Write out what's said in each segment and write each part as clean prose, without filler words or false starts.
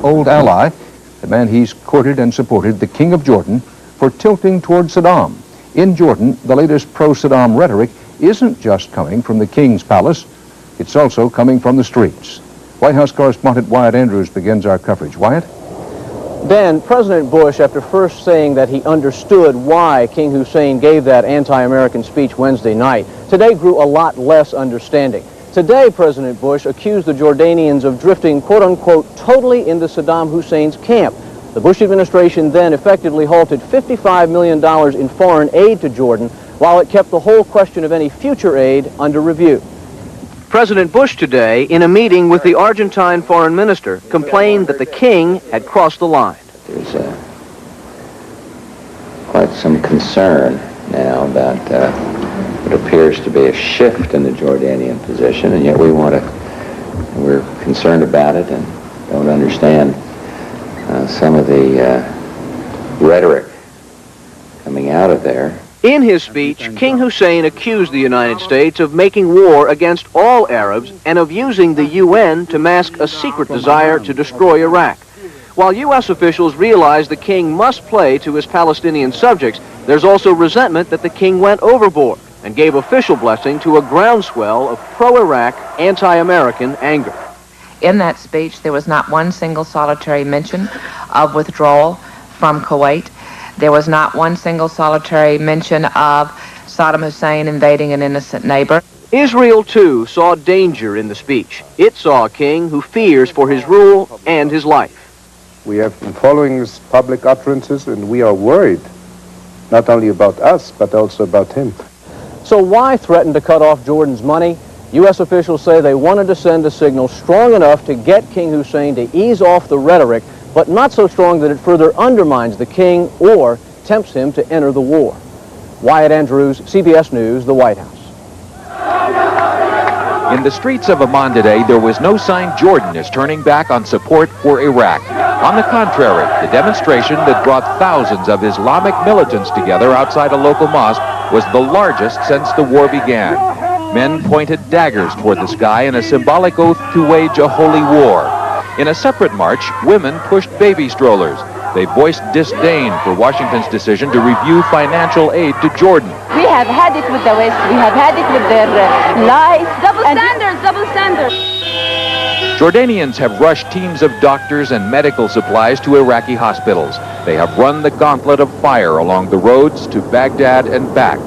old ally, the man he's courted and supported, the King of Jordan, for tilting toward Saddam. In Jordan, the latest pro-Saddam rhetoric isn't just coming from the King's palace, it's also coming from the streets. White House correspondent Wyatt Andrews begins our coverage. Wyatt? Dan, President Bush, after first saying that he understood why King Hussein gave that anti-American speech Wednesday night, today grew a lot less understanding. Today, President Bush accused the Jordanians of drifting, quote-unquote, totally into Saddam Hussein's camp. The Bush administration then effectively halted $55 million in foreign aid to Jordan, while it kept the whole question of any future aid under review. President Bush today, in a meeting with the Argentine foreign minister, complained that the king had crossed the line. There's quite some concern now about what appears to be a shift in the Jordanian position, and yet we're concerned about it and don't understand some of the rhetoric coming out of there. In his speech, King Hussein accused the United States of making war against all Arabs and of using the UN to mask a secret desire to destroy Iraq. While U.S. officials realize the king must play to his Palestinian subjects, there's also resentment that the king went overboard and gave official blessing to a groundswell of pro-Iraq, anti-American anger. In that speech, there was not one single solitary mention of withdrawal from Kuwait. There was not one single solitary mention of Saddam Hussein invading an innocent neighbor. Israel, too, saw danger in the speech. It saw a king who fears for his rule and his life. We have been following his public utterances, and we are worried, not only about us, but also about him. So why threaten to cut off Jordan's money? U.S. officials say they wanted to send a signal strong enough to get King Hussein to ease off the rhetoric, but not so strong that it further undermines the king or tempts him to enter the war. Wyatt Andrews, CBS News, the White House. In the streets of Amman today, there was no sign Jordan is turning back on support for Iraq. On the contrary, the demonstration that brought thousands of Islamic militants together outside a local mosque was the largest since the war began. Men pointed daggers toward the sky in a symbolic oath to wage a holy war. In a separate march, women pushed baby strollers. They voiced disdain for Washington's decision to review financial aid to Jordan. We have had it with the West. We have had it with their lies. Double standards. Jordanians have rushed teams of doctors and medical supplies to Iraqi hospitals. They have run the gauntlet of fire along the roads to Baghdad and back.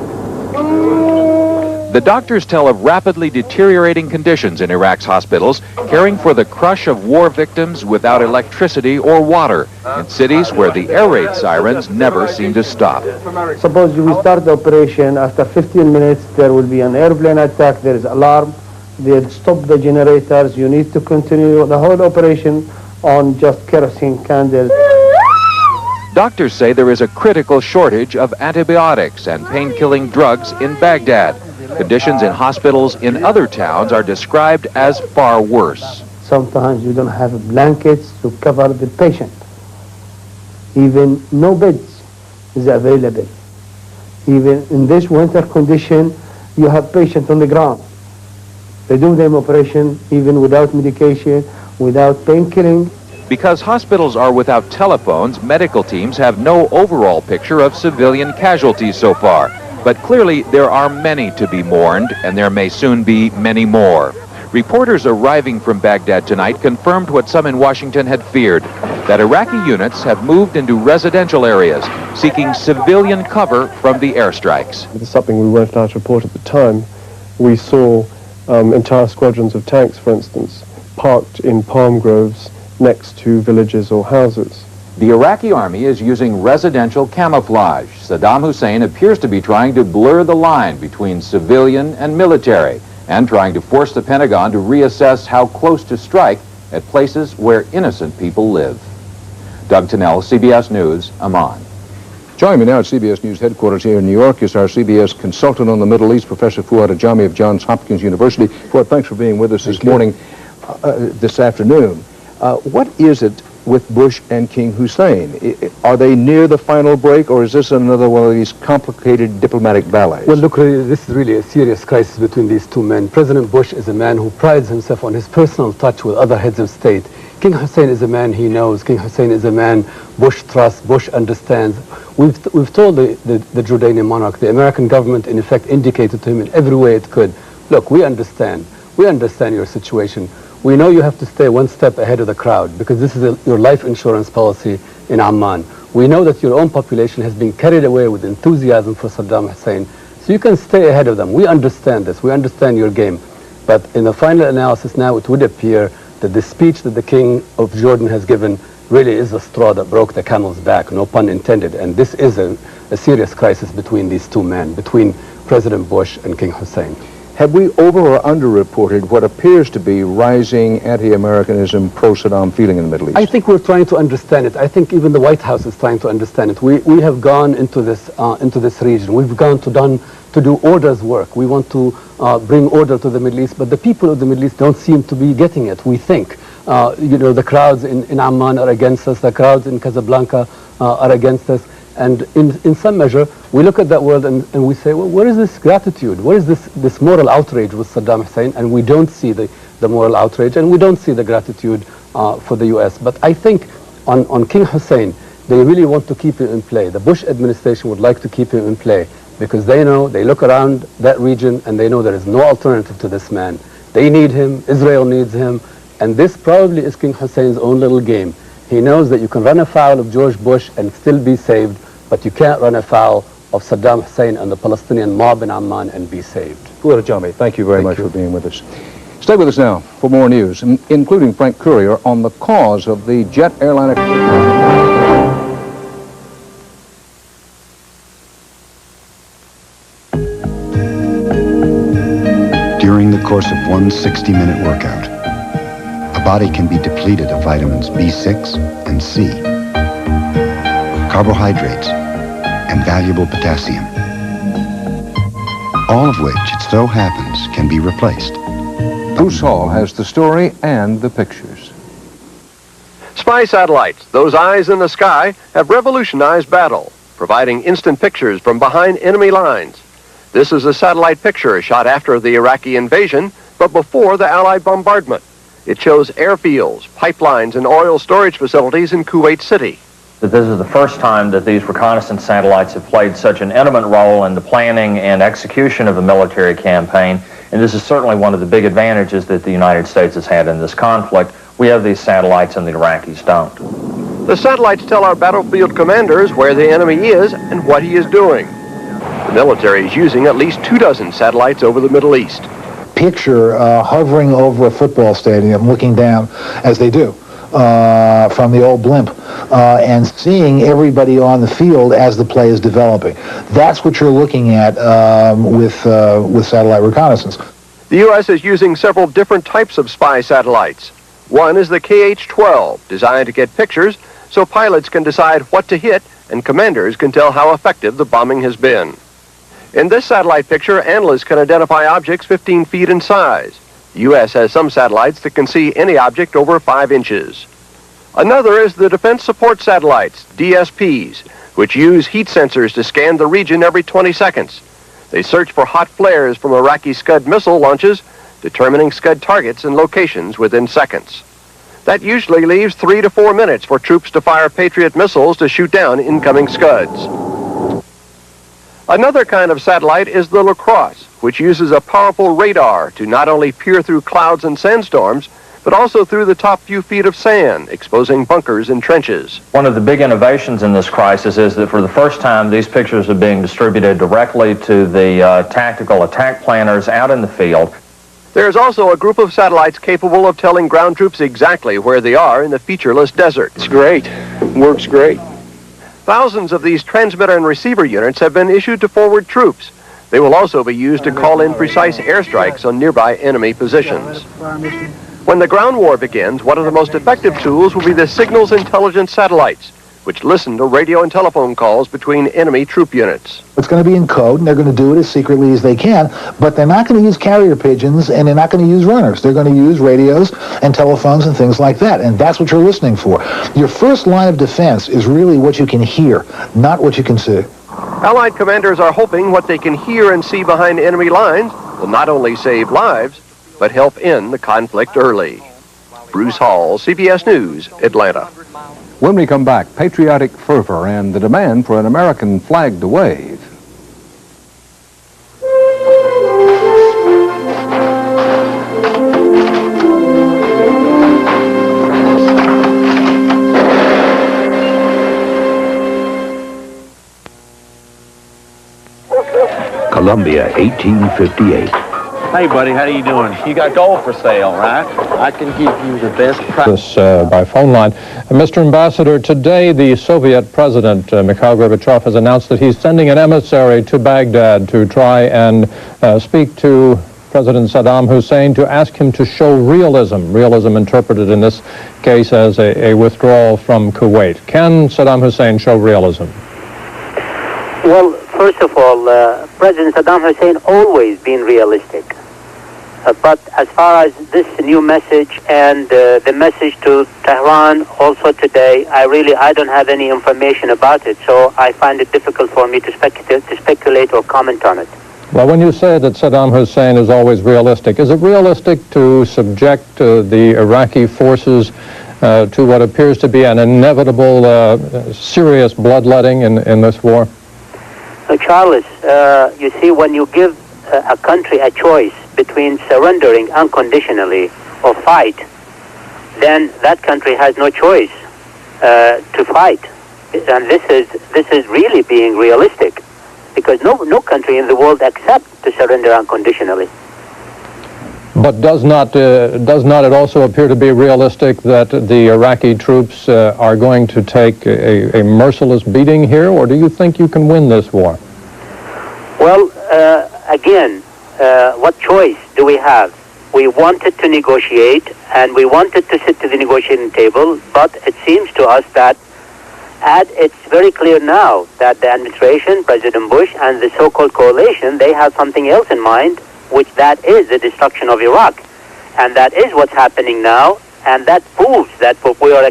The doctors tell of rapidly deteriorating conditions in Iraq's hospitals, caring for the crush of war victims without electricity or water, in cities where the air raid sirens never seem to stop. Suppose we start the operation, after 15 minutes there will be an airplane attack, there is alarm, they'll stop the generators, you need to continue the whole operation on just kerosene candles. Doctors say there is a critical shortage of antibiotics and pain-killing drugs in Baghdad. Conditions in hospitals in other towns are described as far worse. Sometimes you don't have blankets to cover the patient. Even no beds is available. Even in this winter condition, you have patients on the ground. They do them operation even without medication, without painkilling. Because hospitals are without telephones, medical teams have no overall picture of civilian casualties so far. But clearly, there are many to be mourned, and there may soon be many more. Reporters arriving from Baghdad tonight confirmed what some in Washington had feared, that Iraqi units have moved into residential areas, seeking civilian cover from the airstrikes. This is something we weren't allowed to report at the time. We saw entire squadrons of tanks, for instance, parked in palm groves next to villages or houses. The Iraqi army is using residential camouflage. Saddam Hussein appears to be trying to blur the line between civilian and military and trying to force the Pentagon to reassess how close to strike at places where innocent people live. Doug Tennell, CBS News, Amman. Joining me now at CBS News headquarters here in New York is our CBS consultant on the Middle East, Professor Fuad Ajami of Johns Hopkins University. Fuad, thanks for being with us this morning, this afternoon. What is it with Bush and King Hussein? Are they near the final break, or is this another one of these complicated diplomatic ballets? Well, look, this is really a serious crisis between these two men. President Bush is a man who prides himself on his personal touch with other heads of state. King Hussein is a man he knows. King Hussein is a man Bush trusts, Bush understands. We've told the Jordanian monarch, the American government in effect indicated to him in every way it could, look, we understand your situation. We know you have to stay one step ahead of the crowd because this is your life insurance policy in Amman. We know that your own population has been carried away with enthusiasm for Saddam Hussein, so you can stay ahead of them. We understand this. We understand your game. But in the final analysis now, it would appear that the speech that the King of Jordan has given really is the straw that broke the camel's back, no pun intended. And this is a serious crisis between these two men, between President Bush and King Hussein. Have we over or underreported what appears to be rising anti-Americanism, pro-Saddam feeling in the Middle East? I think we're trying to understand it. I think even the White House is trying to understand it. We have gone into this region. We've gone to do order's work. We want to bring order to the Middle East, but the people of the Middle East don't seem to be getting it. We think, the crowds in Amman are against us. The crowds in Casablanca are against us. And in some measure, we look at that world and we say, well, where is this gratitude? Where is this moral outrage with Saddam Hussein? And we don't see the moral outrage, and we don't see the gratitude for the U.S. But I think on King Hussein, they really want to keep him in play. The Bush administration would like to keep him in play because they look around that region and they know there is no alternative to this man. They need him, Israel needs him, and this probably is King Hussein's own little game. He knows that you can run afoul of George Bush and still be saved, but you can't run afoul of Saddam Hussein and the Palestinian mob in Amman and be saved. Fuad Ajami, thank you very much for being with us. Stay with us now for more news, including Frank Courier on the cause of the jet airliner. During the course of one 60-minute workout, a body can be depleted of vitamins B6 and C, carbohydrates, and valuable potassium, all of which, it so happens, can be replaced. Bruce Hall has the story and the pictures. Spy satellites, those eyes in the sky, have revolutionized battle, providing instant pictures from behind enemy lines. This is a satellite picture shot after the Iraqi invasion, but before the Allied bombardment. It shows airfields, pipelines, and oil storage facilities in Kuwait City. This is the first time that these reconnaissance satellites have played such an intimate role in the planning and execution of a military campaign, and this is certainly one of the big advantages that the United States has had in this conflict. We have these satellites and the Iraqis don't. The satellites tell our battlefield commanders where the enemy is and what he is doing. The military is using at least 24 satellites over the Middle East. Picture hovering over a football stadium, looking down, as they do, from the old blimp, and seeing everybody on the field as the play is developing. That's what you're looking at with satellite reconnaissance. The U.S. is using several different types of spy satellites. One is the KH-12, designed to get pictures so pilots can decide what to hit and commanders can tell how effective the bombing has been. In this satellite picture, analysts can identify objects 15 feet in size. The U.S. has some satellites that can see any object over 5 inches. Another is the Defense Support Satellites, DSPs, which use heat sensors to scan the region every 20 seconds. They search for hot flares from Iraqi Scud missile launches, determining Scud targets and locations within seconds. That usually leaves 3 to 4 minutes for troops to fire Patriot missiles to shoot down incoming Scuds. Another kind of satellite is the LaCrosse, which uses a powerful radar to not only peer through clouds and sandstorms, but also through the top few feet of sand, exposing bunkers and trenches. One of the big innovations in this crisis is that for the first time, these pictures are being distributed directly to the tactical attack planners out in the field. There's also a group of satellites capable of telling ground troops exactly where they are in the featureless desert. It's great. Works great. Thousands of these transmitter and receiver units have been issued to forward troops. They will also be used to call in precise airstrikes on nearby enemy positions. When the ground war begins, one of the most effective tools will be the signals intelligence satellites, which listen to radio and telephone calls between enemy troop units. It's going to be in code, and they're going to do it as secretly as they can, but they're not going to use carrier pigeons, and they're not going to use runners. They're going to use radios and telephones and things like that, and that's what you're listening for. Your first line of defense is really what you can hear, not what you can see. Allied commanders are hoping what they can hear and see behind enemy lines will not only save lives, but help end the conflict early. Bruce Hall, CBS News, Atlanta. When we come back, patriotic fervor and the demand for an American flag to wave. Columbia, 1858. Hey, buddy, how you doing? You got gold for sale, right? I can give you the best price. By phone line. Mr. Ambassador, today the Soviet President, Mikhail Gorbachev, has announced that he's sending an emissary to Baghdad to try and speak to President Saddam Hussein to ask him to show realism interpreted in this case as a withdrawal from Kuwait. Can Saddam Hussein show realism? Well, first of all, President Saddam Hussein always been realistic. But as far as this new message and the message to Tehran also today, I don't have any information about it, so I find it difficult for me to speculate or comment on it. Well, when you say that Saddam Hussein is always realistic, is it realistic to subject the Iraqi forces to what appears to be an inevitable serious bloodletting in this war? Charles, you see, when you give a country a choice between surrendering unconditionally or fight, then that country has no choice to fight. And this is really being realistic, because no country in the world accepts to surrender unconditionally. But does not it also appear to be realistic that the Iraqi troops are going to take a merciless beating here, or do you think you can win this war? Well, again, what choice do we have? We wanted to negotiate, and we wanted to sit to the negotiating table, but it seems to us that it's very clear now that the administration, President Bush, and the so-called coalition, they have something else in mind, which that is the destruction of Iraq. And that is what's happening now, and that proves that what we were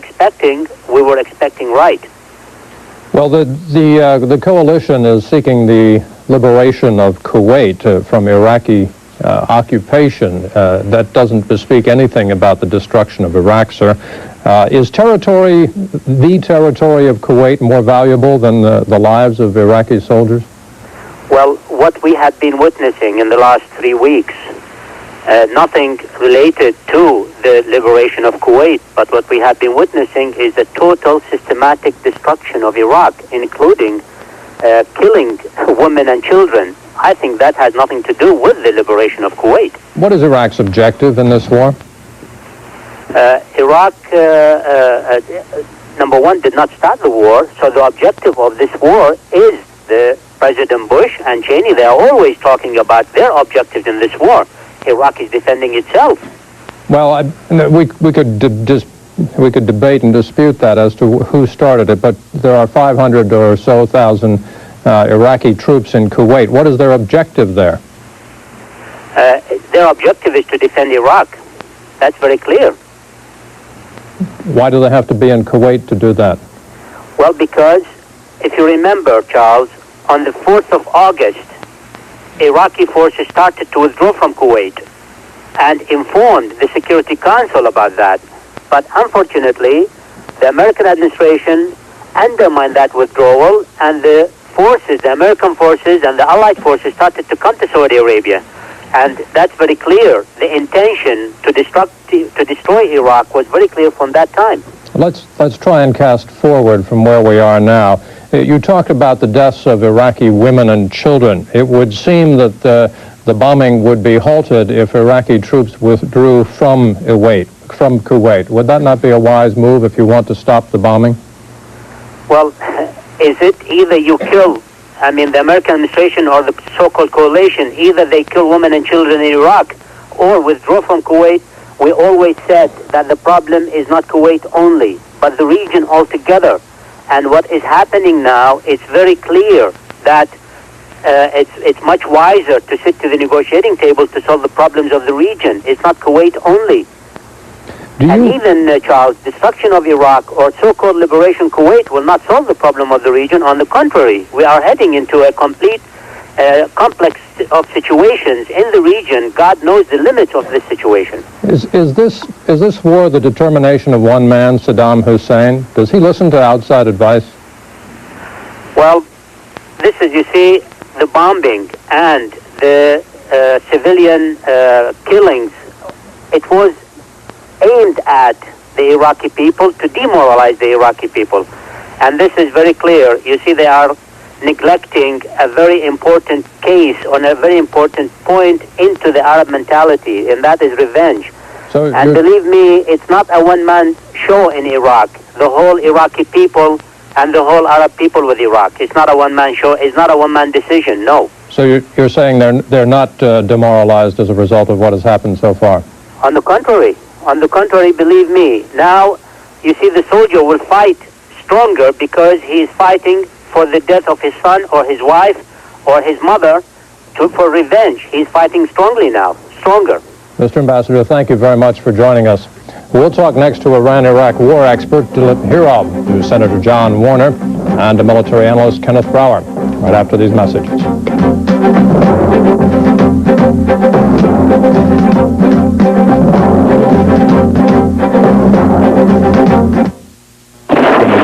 expecting right. Well, the coalition is seeking the liberation of Kuwait from Iraqi occupation. That doesn't bespeak anything about the destruction of Iraq, sir. Is the territory of Kuwait more valuable than the lives of Iraqi soldiers? Well, what we have been witnessing in the last 3 weeks, nothing related to the liberation of Kuwait, but what we have been witnessing is the total systematic destruction of Iraq, including killing women and children. I think that has nothing to do with the liberation of Kuwait. What is Iraq's objective in this war? Iraq, number one, did not start the war, so the objective of this war is the President Bush and Cheney. They are always talking about their objectives in this war. Iraq is defending itself. Well, we could debate and dispute that as to who started it, but there are 500 or so thousand Iraqi troops in Kuwait. What is their objective there? Their objective is to defend Iraq. That's very clear. Why do they have to be in Kuwait to do that? Well, because if you remember, Charles, on the 4th of August, Iraqi forces started to withdraw from Kuwait and informed the Security Council about that. But unfortunately, the American administration undermined that withdrawal, and the American forces and the Allied forces started to come to Saudi Arabia. And that's very clear. The intention to destroy Iraq was very clear from that time. Let's try and cast forward from where we are now. You talked about the deaths of Iraqi women and children. It would seem that the bombing would be halted if Iraqi troops withdrew from Kuwait. Would that not be a wise move if you want to stop the bombing? Well, is it either you kill, the American administration or the so-called coalition, either they kill women and children in Iraq or withdraw from Kuwait? We always said that the problem is not Kuwait only, but the region altogether. And what is happening now, it's very clear that it's much wiser to sit to the negotiating table to solve the problems of the region. It's not Kuwait only. And even, Charles, destruction of Iraq or so-called liberation Kuwait will not solve the problem of the region. On the contrary, we are heading into a complete complex of situations in the region. God knows the limits of this situation. Is this war the determination of one man, Saddam Hussein? Does he listen to outside advice? Well, this is, you see, the bombing and the civilian killings. It was aimed at the Iraqi people to demoralize the Iraqi people. And this is very clear. You see, they are neglecting a very important case on a very important point into the Arab mentality, and that is revenge. And believe me, it's not a one-man show in Iraq. The whole Iraqi people and the whole Arab people with Iraq. It's not a one-man show. It's not a one-man decision, no. So you're saying they're not demoralized as a result of what has happened so far? On the contrary, believe me. Now, you see, the soldier will fight stronger because he is fighting for the death of his son or his wife or his mother for revenge. He's fighting strongly now, stronger. Mr. Ambassador, thank you very much for joining us. We'll talk next to Iran-Iraq war expert Dilip Hirab, to Senator John Warner, and to military analyst Kenneth Brower, right after these messages.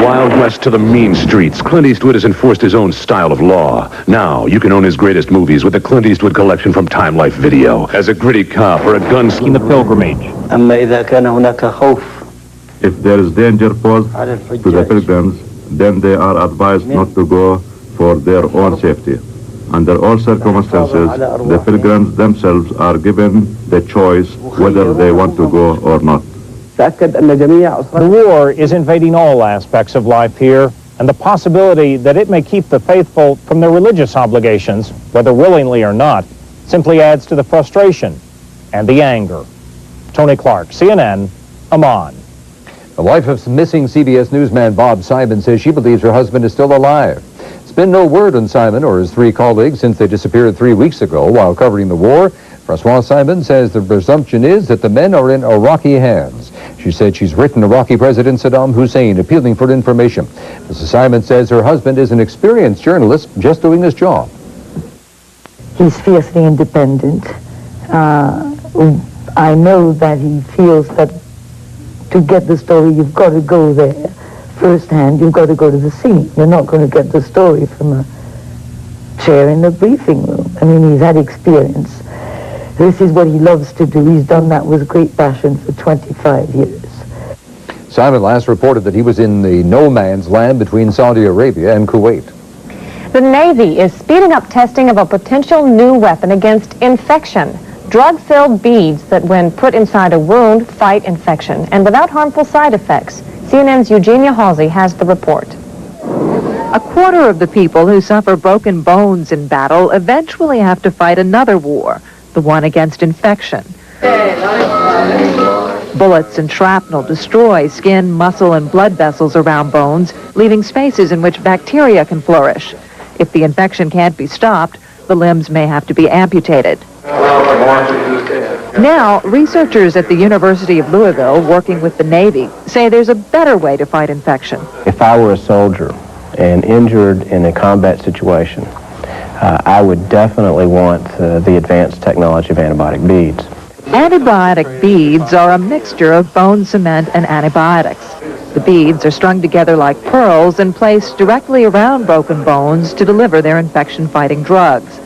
Wild West to the mean streets, Clint Eastwood has enforced his own style of law. Now, you can own his greatest movies with the Clint Eastwood collection from Time Life Video. As a gritty cop or a gunslinger. The pilgrimage. If there is danger posed to the pilgrims, then they are advised not to go for their own safety. Under all circumstances, the pilgrims themselves are given the choice whether they want to go or not. The war is invading all aspects of life here, and the possibility that it may keep the faithful from their religious obligations, whether willingly or not, simply adds to the frustration and the anger. Tony Clark, CNN, Amman. The wife of missing CBS newsman Bob Simon says she believes her husband is still alive. There's been no word on Simon or his three colleagues since they disappeared 3 weeks ago while covering the war. Francois Simon says the presumption is that the men are in Iraqi hands. She said she's written Iraqi President Saddam Hussein appealing for information. Mrs. Simon says her husband is an experienced journalist just doing his job. He's fiercely independent. I know that he feels that to get the story, you've got to go there firsthand. You've got to go to the scene. You're not going to get the story from a chair in the briefing room. I mean, he's had experience. This is what he loves to do. He's done that with great passion for 25 years. Simon last reported that he was in the no man's land between Saudi Arabia and Kuwait. The Navy is speeding up testing of a potential new weapon against infection. Drug-filled beads that, when put inside a wound, fight infection, and without harmful side effects. CNN's Eugenia Halsey has the report. A quarter of the people who suffer broken bones in battle eventually have to fight another war, the one against infection. Bullets and shrapnel destroy skin, muscle, and blood vessels around bones, leaving spaces in which bacteria can flourish. If the infection can't be stopped, the limbs may have to be amputated. Now, researchers at the University of Louisville, working with the Navy, say there's a better way to fight infection. If I were a soldier and injured in a combat situation, I would definitely want the advanced technology of antibiotic beads. Antibiotic beads are a mixture of bone cement and antibiotics. The beads are strung together like pearls and placed directly around broken bones to deliver their infection-fighting drugs.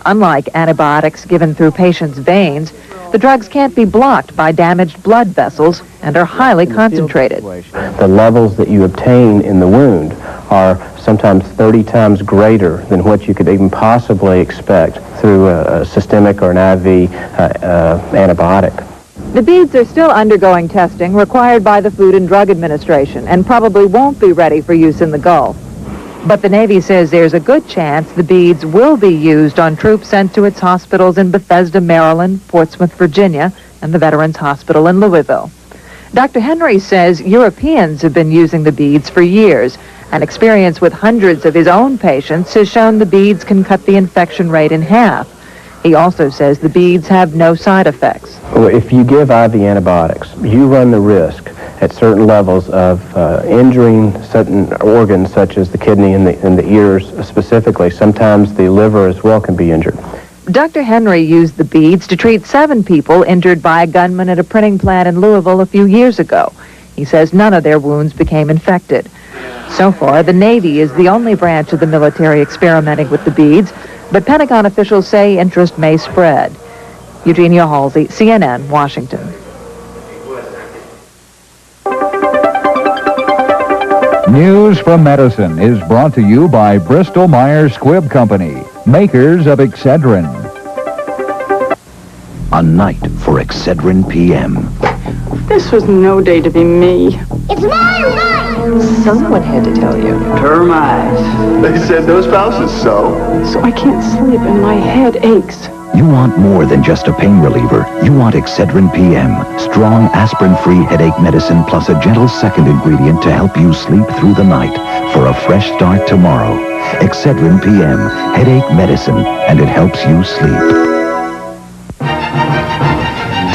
Unlike antibiotics given through patients' veins, the drugs can't be blocked by damaged blood vessels and are highly concentrated. The levels that you obtain in the wound are sometimes 30 times greater than what you could even possibly expect through a systemic or an IV antibiotic. The beads are still undergoing testing required by the Food and Drug Administration and probably won't be ready for use in the Gulf. But the Navy says there's a good chance the beads will be used on troops sent to its hospitals in Bethesda, Maryland, Portsmouth, Virginia, and the Veterans Hospital in Louisville. Dr. Henry says Europeans have been using the beads for years, and experience with hundreds of his own patients has shown the beads can cut the infection rate in half. He also says the beads have no side effects. Well, if you give IV antibiotics, you run the risk at certain levels of injuring certain organs such as the kidney and the ears specifically. Sometimes the liver as well can be injured. Dr. Henry used the beads to treat 7 people injured by a gunman at a printing plant in Louisville a few years ago. He says none of their wounds became infected. So far, the Navy is the only branch of the military experimenting with the beads, but Pentagon officials say interest may spread. Eugenia Halsey, CNN, Washington. News from Medicine is brought to you by Bristol Myers Squibb Company, makers of Excedrin. A night for Excedrin PM. This was no day to be me. It's my right! Someone had to tell you. Termites. They said no spouses, so I can't sleep and my head aches. You want more than just a pain reliever. You want Excedrin PM, strong aspirin-free headache medicine plus a gentle second ingredient to help you sleep through the night for a fresh start tomorrow. Excedrin PM, headache medicine, and it helps you sleep.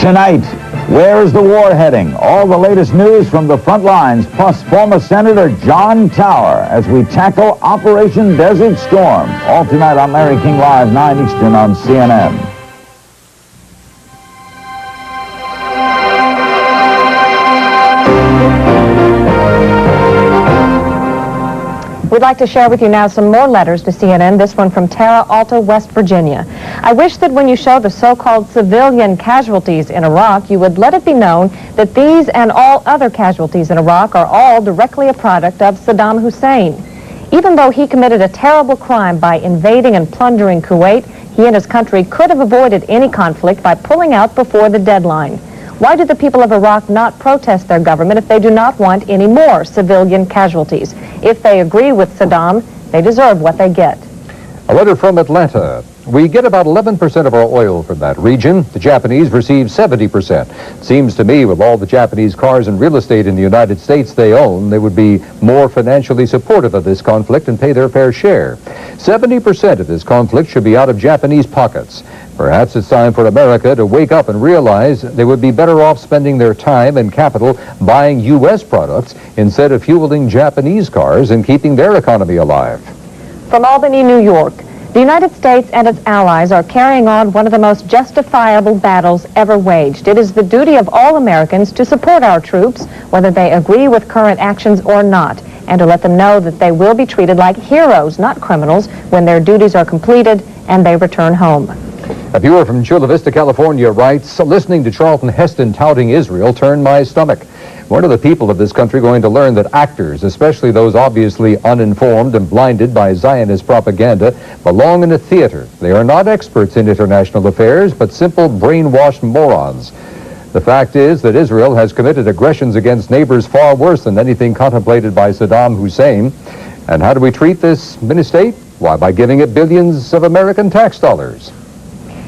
Tonight, where is the war heading? All the latest news from the front lines, plus former Senator John Tower as we tackle Operation Desert Storm. All tonight on Larry King Live, 9 Eastern on CNN. We'd like to share with you now some more letters to CNN, this one from Tara Alta, West Virginia. I wish that when you show the so-called civilian casualties in Iraq, you would let it be known that these and all other casualties in Iraq are all directly a product of Saddam Hussein. Even though he committed a terrible crime by invading and plundering Kuwait, he and his country could have avoided any conflict by pulling out before the deadline. Why do the people of Iraq not protest their government if they do not want any more civilian casualties? If they agree with Saddam, they deserve what they get. A letter from Atlanta. We get about 11% of our oil from that region. The Japanese receive 70%. Seems to me with all the Japanese cars and real estate in the United States they own, they would be more financially supportive of this conflict and pay their fair share. 70% of this conflict should be out of Japanese pockets. Perhaps it's time for America to wake up and realize they would be better off spending their time and capital buying U.S. products instead of fueling Japanese cars and keeping their economy alive. From Albany, New York, the United States and its allies are carrying on one of the most justifiable battles ever waged. It is the duty of all Americans to support our troops, whether they agree with current actions or not, and to let them know that they will be treated like heroes, not criminals, when their duties are completed and they return home. A viewer from Chula Vista, California writes, listening to Charlton Heston touting Israel turned my stomach. When are the people of this country going to learn that actors, especially those obviously uninformed and blinded by Zionist propaganda, belong in a theater? They are not experts in international affairs, but simple brainwashed morons. The fact is that Israel has committed aggressions against neighbors far worse than anything contemplated by Saddam Hussein. And how do we treat this mini-state? Why, by giving it billions of American tax dollars.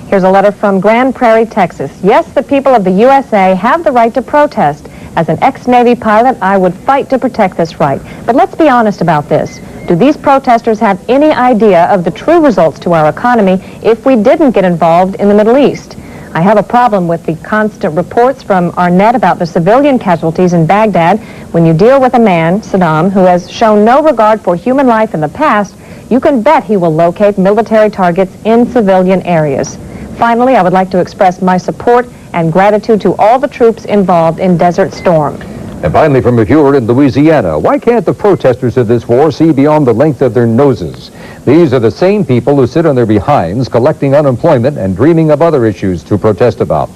Here's a letter from Grand Prairie, Texas. Yes, the people of the USA have the right to protest. As an ex-Navy pilot, I would fight to protect this right. But let's be honest about this. Do these protesters have any idea of the true results to our economy if we didn't get involved in the Middle East? I have a problem with the constant reports from Arnett about the civilian casualties in Baghdad. When you deal with a man, Saddam, who has shown no regard for human life in the past, you can bet he will locate military targets in civilian areas. Finally, I would like to express my support and gratitude to all the troops involved in Desert Storm. And finally, from a viewer in Louisiana, why can't the protesters of this war see beyond the length of their noses? These are the same people who sit on their behinds collecting unemployment and dreaming of other issues to protest about.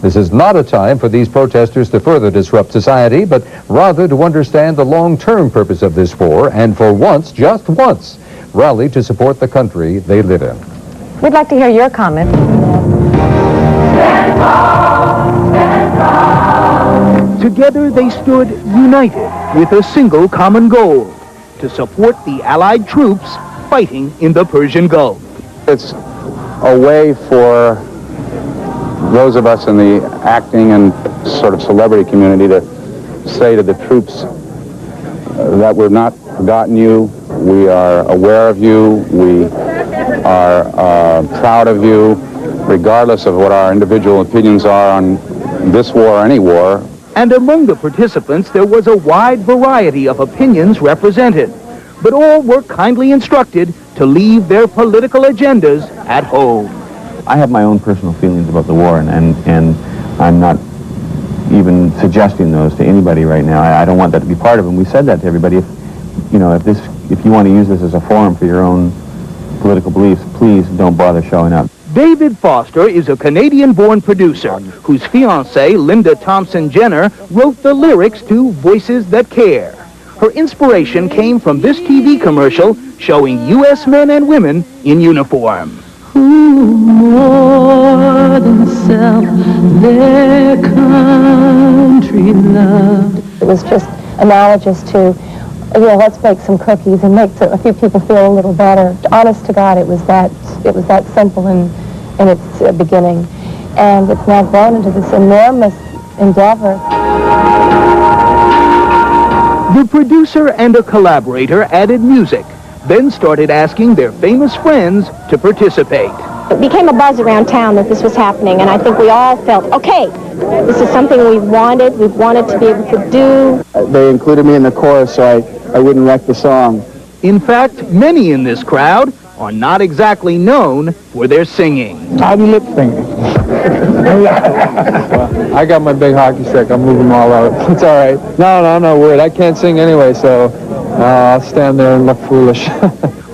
This is not a time for these protesters to further disrupt society, but rather to understand the long-term purpose of this war and for once, just once, rally to support the country they live in. We'd like to hear your comment. Together they stood united with a single common goal, to support the Allied troops fighting in the Persian Gulf. It's a way for those of us in the acting and sort of celebrity community to say to the troops that we've not forgotten you, we are aware of you, we are proud of you, regardless of what our individual opinions are on this war or any war. And among the participants, there was a wide variety of opinions represented. But all were kindly instructed to leave their political agendas at home. I have my own personal feelings about the war, and I'm not even suggesting those to anybody right now. I don't want that to be part of it. And we said that to everybody. If you want to use this as a forum for your own political beliefs, please don't bother showing up. David Foster is a Canadian-born producer whose fiancée, Linda Thompson Jenner, wrote the lyrics to Voices That Care. Her inspiration came from this TV commercial showing U.S. men and women in uniform. Who more than self their country loved. It was just analogous to, let's make some cookies and make a few people feel a little better. Honest to God, it was that simple in its beginning, and it's now grown into this enormous endeavor. The producer and a collaborator added music, then started asking their famous friends to participate. It became a buzz around town that this was happening, and I think we all felt, okay, this is something we've wanted to be able to do. They included me in the chorus so I wouldn't wreck the song. In fact, many in this crowd are not exactly known for their singing. I'm lip singing. I got my big hockey stick. I'm moving them all out. It's all right. No, I'm not worried. I can't sing anyway, so I'll stand there and look foolish.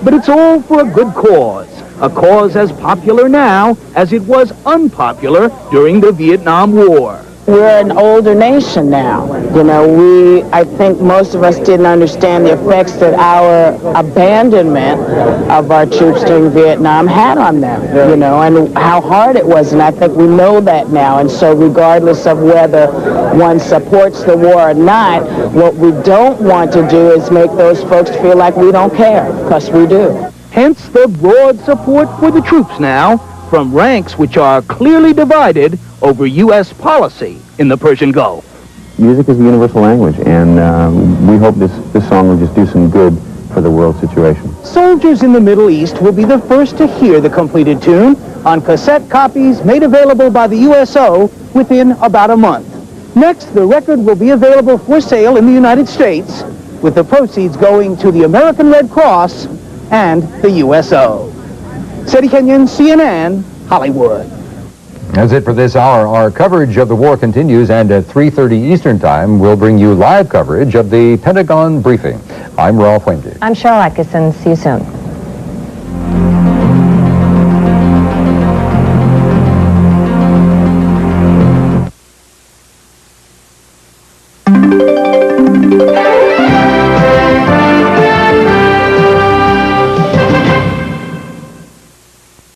But it's all for a good cause. A cause as popular now as it was unpopular during the Vietnam War. We're an older nation now. I think most of us didn't understand the effects that our abandonment of our troops during Vietnam had on them, and how hard it was, and I think we know that now. And so regardless of whether one supports the war or not, what we don't want to do is make those folks feel like we don't care, because we do. Hence the broad support for the troops now, from ranks which are clearly divided over U.S. policy in the Persian Gulf. Music is a universal language, and we hope this song will just do some good for the world situation. Soldiers in the Middle East will be the first to hear the completed tune on cassette copies made available by the USO within about a month. Next, the record will be available for sale in the United States, with the proceeds going to the American Red Cross and the USO. Seti Kenyon, CNN, Hollywood. That's it for this hour. Our coverage of the war continues, and at 3:30 Eastern Time, we'll bring you live coverage of the Pentagon briefing. I'm Ralph Wemke. I'm Cheryl Atkinson. See you soon.